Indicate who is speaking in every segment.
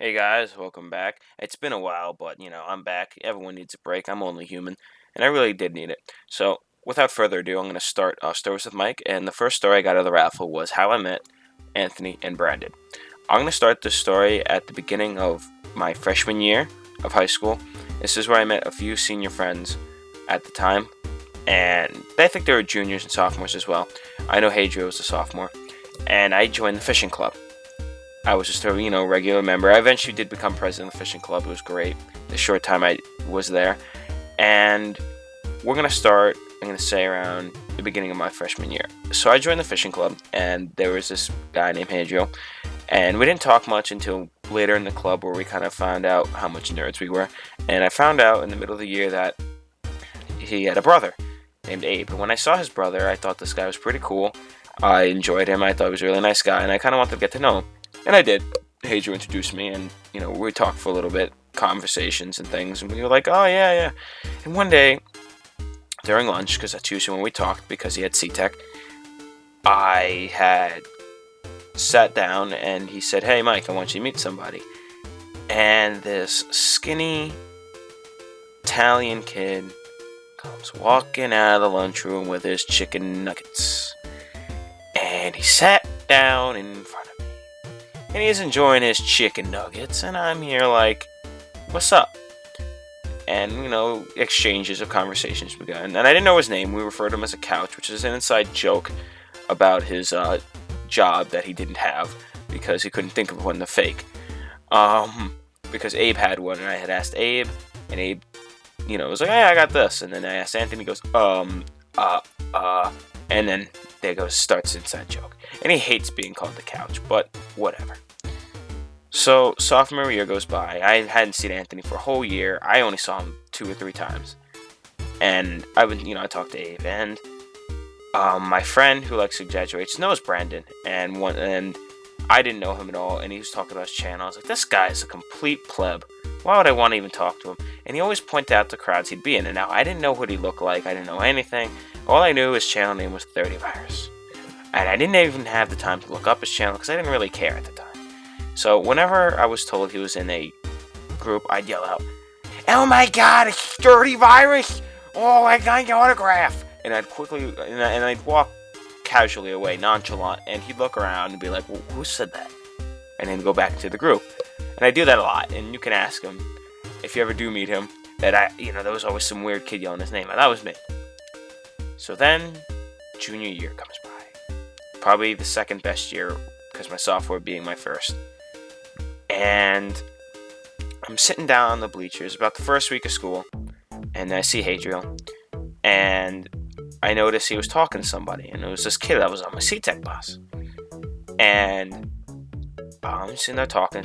Speaker 1: Hey guys, welcome back. It's been a while, but I'm back. Everyone needs a break. I'm only human, and I really did need it. So, without further ado, I'm going to start stories with Mike. And the first story I got out of the raffle was how I met Anthony and Brandon. I'm going to start the story at the beginning of my freshman year of high school. This is where I met a few senior friends at the time, and I think they were juniors and sophomores as well. I know Hadrio was a sophomore, and I joined the fishing club. I was just a regular member. I eventually did become president of the fishing club. It was great. The short time I was there, and we're gonna start. I'm gonna say around the beginning of my freshman year. So I joined the fishing club, and there was this guy named Hadrio, and we didn't talk much until later in the club, where we kind of found out how much nerds we were. And I found out in the middle of the year that he had a brother named Abe. And when I saw his brother, I thought this guy was pretty cool. I enjoyed him. I thought he was a really nice guy, and I kind of wanted to get to know him. And I did. Hadrian introduced me, and we talked for a little bit, conversations and things, and we were like, oh yeah, yeah. And one day during lunch, because that's usually when we talked, because he had C-Tech, I had sat down, and he said, "Hey Mike, I want you to meet somebody." And this skinny Italian kid comes walking out of the lunchroom with his chicken nuggets, and he sat down in front of me. And he's enjoying his chicken nuggets, and I'm here like, what's up? And, exchanges of conversations began. And I didn't know his name. We referred to him as a couch, which is an inside joke about his job that he didn't have because he couldn't think of one to fake. Because Abe had one, and I had asked Abe, and Abe, was like, hey, I got this. And then I asked Anthony, he goes, and then there goes, starts inside joke. And he hates being called the couch, but whatever. So, sophomore year goes by. I hadn't seen Anthony for a whole year. I only saw him 2 or 3 times. And I talked to Abe, and my friend who likes to exaggerate knows Brandon, and I didn't know him at all, and he was talking about his channel. I was like, this guy is a complete pleb. Why would I want to even talk to him? And he always pointed out the crowds he'd be in. And now I didn't know what he looked like. I didn't know anything. All I knew his channel name was 30 Virus. And I didn't even have the time to look up his channel because I didn't really care at the time. So whenever I was told he was in a group, I'd yell out, "Oh my god, it's 30 Virus! Oh, I got your autograph!" And I'd quickly, and I'd walk casually away, nonchalant, and he'd look around and be like, well, who said that? And then go back to the group. And I do that a lot, and you can ask him, if you ever do meet him, that there was always some weird kid yelling his name, and that was me. So then, junior year comes by. Probably the second best year, because my sophomore being my first. And I'm sitting down on the bleachers, about the first week of school, and I see Hadriel, and I noticed he was talking to somebody, and it was this kid that was on my C-Tech bus. And I'm sitting there talking,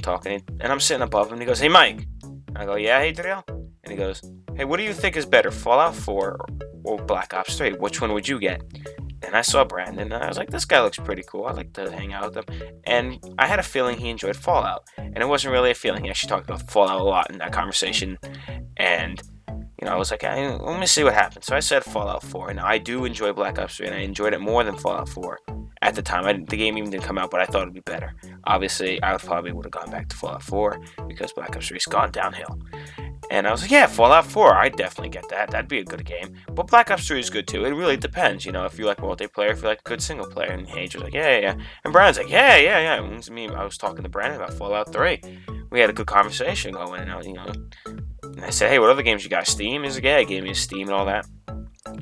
Speaker 1: and I'm sitting above him, and he goes, "Hey, Mike." I go, "Yeah, Hadriel?" And he goes, "Hey, what do you think is better, Fallout 4 or Black Ops 3? Which one would you get?" And I saw Brandon, and I was like, this guy looks pretty cool. I'd like to hang out with him. And I had a feeling he enjoyed Fallout. And it wasn't really a feeling. He actually talked about Fallout a lot in that conversation. And, I was like, let me see what happens. So I said Fallout 4. And I do enjoy Black Ops 3, and I enjoyed it more than Fallout 4 at the time. The game even didn't come out, but I thought it would be better. Obviously, I probably would have gone back to Fallout 4 because Black Ops 3's gone downhill. And I was like, yeah, Fallout 4, I'd definitely get that. That'd be a good game. But Black Ops 3 is good too. It really depends, if you like multiplayer, if you like good single player. And Hage was like, yeah. And Brian's like, yeah. And I was talking to Brandon about Fallout 3. We had a good conversation going, and I said, hey, what other games you got? Steam? He's like, yeah, he gave me a Steam and all that.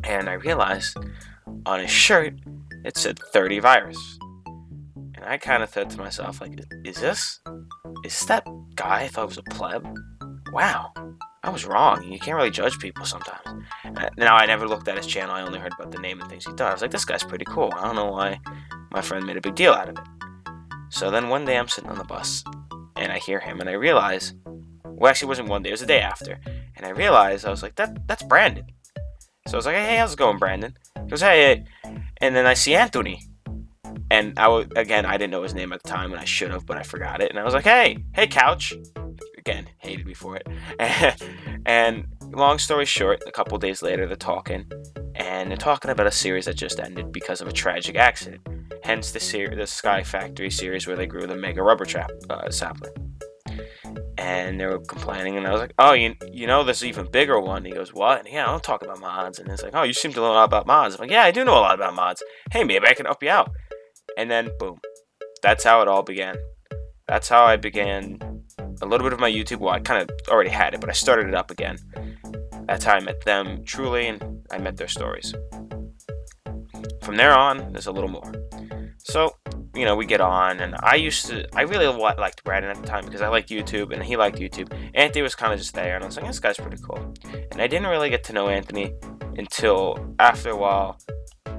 Speaker 1: And I realized on his shirt, it said 30 Virus. And I kind of thought to myself, like, is that guy I thought was a pleb? Wow, I was wrong. You can't really judge people sometimes. Now, I never looked at his channel. I only heard about the name and things he done. I was like, this guy's pretty cool. I don't know why my friend made a big deal out of it. So then one day I'm sitting on the bus, and I hear him, and I realize, well, actually it wasn't one day, it was the day after. And I realized, I was like, that's Brandon. So I was like, hey, how's it going, Brandon? He goes, hey. And then I see Anthony. And I didn't know his name at the time, and I should have, but I forgot it. And I was like, hey, couch. Again, hated me for it. And long story short, a couple days later, they're talking about a series that just ended because of a tragic accident. Hence the Sky Factory series where they grew the mega rubber sapling. and they were complaining, and I was like, oh, you know, there's an even bigger one. He goes, what? And, yeah, I don't talk about mods. And he's like, oh, you seem to know a lot about mods. I'm like, yeah, I do know a lot about mods. Hey, maybe I can help you out. And then, boom. That's how it all began. That's how I began a little bit of my YouTube. Well, I kind of already had it, but I started it up again. That's how I met them truly, and I met their stories. From there on, there's a little more. So, you know, we get on, and I really liked Brandon at the time because I liked YouTube, and he liked YouTube. Anthony was kind of just there, and I was like, this guy's pretty cool. And I didn't really get to know Anthony until after a while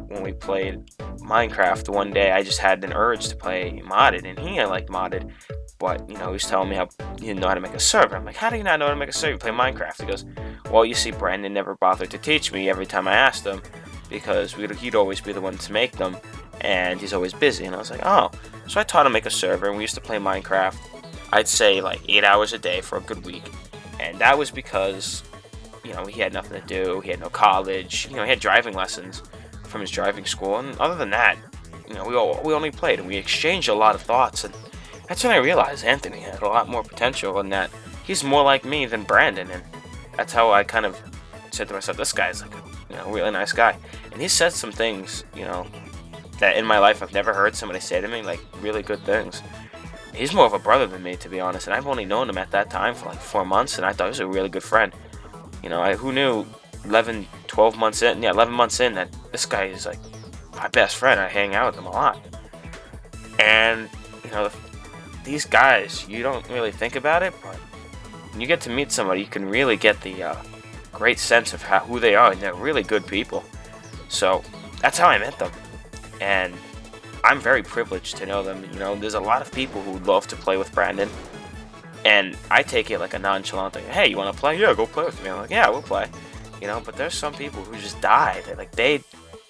Speaker 1: when we played Minecraft. One day, I just had an urge to play modded, and he liked modded, but, you know, he was telling me how he didn't know how to make a server. I'm like, how do you not know how to make a server? You play Minecraft. He goes, well, you see, Brandon never bothered to teach me every time I asked him, because he'd always be the one to make them, and he's always busy. And I was like, oh. So I taught him to make a server, and we used to play Minecraft, I'd say like 8 hours a day for a good week. And that was because, you know, he had nothing to do, he had no college, you know, he had driving lessons from his driving school, and other than that, you know, we only played, and we exchanged a lot of thoughts. And that's when I realized Anthony had a lot more potential, and that he's more like me than Brandon. And that's how I kind of said to myself, this guy's like a, you know, really nice guy. And he said some things, you know, that in my life I've never heard somebody say to me, like really good things. He's more of a brother than me, to be honest, and I've only known him at that time for like 4 months, and I thought he was a really good friend. You know, who knew 11 months in, that this guy is like my best friend. I hang out with him a lot. And, you know, these guys, you don't really think about it, but when you get to meet somebody, you can really get the great sense of who they are, and they're really good people. So that's how I met them, and I'm very privileged to know them. You know, there's a lot of people who love to play with Brandon, and I take it like a nonchalant thing. Hey, you want to play? Yeah, go play with me. I'm like, yeah, we'll play. You know, but there's some people who just die. They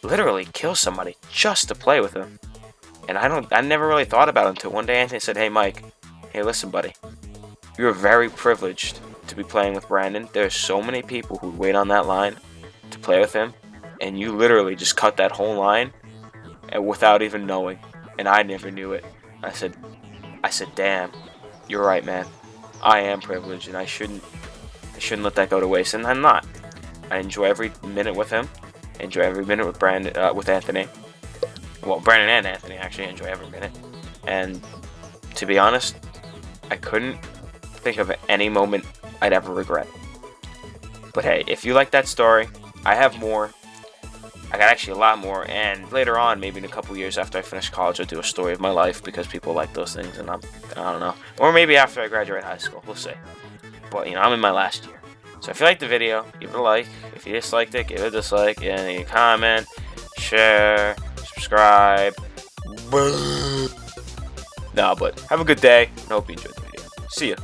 Speaker 1: literally kill somebody just to play with them, and I never really thought about it until one day Anthony said, hey, Mike, hey, listen, buddy, you're very privileged to be playing with Brandon. There's so many people who wait on that line to play with him, and you literally just cut that whole line and without even knowing, and I never knew it. I said, damn, you're right, man. I am privileged, and I shouldn't let that go to waste, and I'm not. I enjoy every minute with him. I enjoy every minute with with Anthony. Well, Brandon and Anthony actually enjoy every minute. And to be honest, I couldn't think of any moment I'd ever regret. But hey, if you like that story, I have more. I got actually a lot more, and later on, maybe in a couple years after I finish college, I'll do a story of my life, because people like those things, and I don't know. Or maybe after I graduate high school, we'll see. But, you know, I'm in my last year. So if you liked the video, give it a like. If you disliked it, give it a dislike. And comment, share, subscribe. No, but have a good day, and hope you enjoyed the video. See ya.